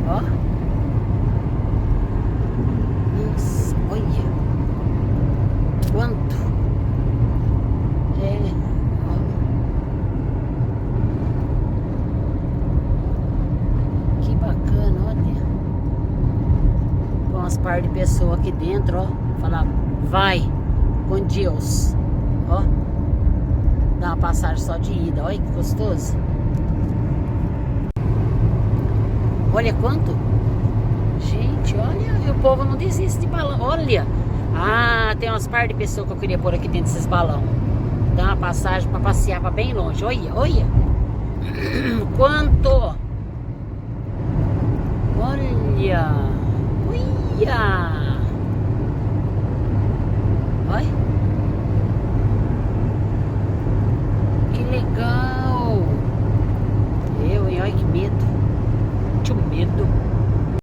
Ó. Nossa, olha. Quanto. É. Ó. Que bacana, olha. Com umas par de pessoas aqui dentro, ó. Falar, vai com Deus. Ó. Dá uma passagem só de ida. Olha que gostoso. Olha quanto. Gente, olha. E o povo não desiste de balão. Olha. Ah, tem umas par de pessoas que eu queria pôr aqui dentro desses balão. Dá uma passagem pra passear pra bem longe. Olha, olha. Quanto. Olha. Olha. Olha. Que legal. Olha que medo. Muito medo.